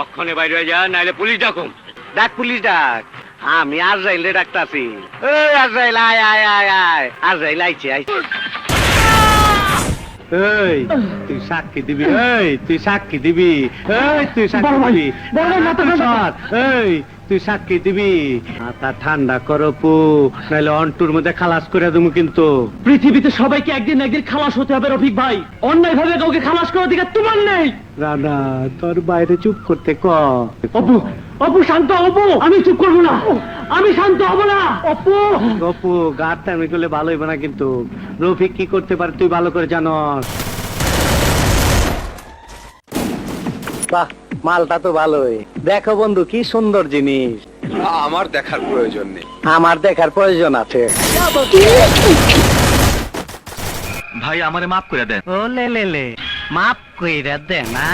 অক্ষণে বাইরে হয়ে যা, নাইলে পুলিশ ডাকুম। ডাক পুলিশ ডাক, আমি আজরাইলে ডাকতাছি। এই আজরাইল, আয় আয় আয় আয়, আজরাইল আইছে আইছে। এই তুই সাক্ষী দিবি, এই তুই সাক্ষী দিবি, এই তুই সাক্ষী দিবি, এই তুই সাক্ষী দিবি। মাথা ঠান্ডা করো পু, নাহলে অন্টুর মধ্যে খালাস করে দেবো কিন্তু। পৃথিবীতে সবাইকে একদিন একদিন খালাস হতে হবে রফিক ভাই, অন্যায় ভাবে কাউকে খালাস করার দিকে তোমার নেই। রানা তোর বাইরে চুপ করতে ক। অপু, অপু শান্ত, অপু আমি চুপ করবো না, আমি শান্ত হব না। অপু, অপু গাড় টাইমি করলে ভালো হইব না কিন্তু। রফিক কি করতে পারে তুই ভালো করে জানস। বাহ, মালটা তো ভালোই। দেখো বন্ধু কি সুন্দর জিনিস। আমার দেখার প্রয়োজন নেই। আমার দেখার প্রয়োজন আছে। ভাই আমারে মাফ করে দেন। ও লে লে লে, মাফ কইরা দে না।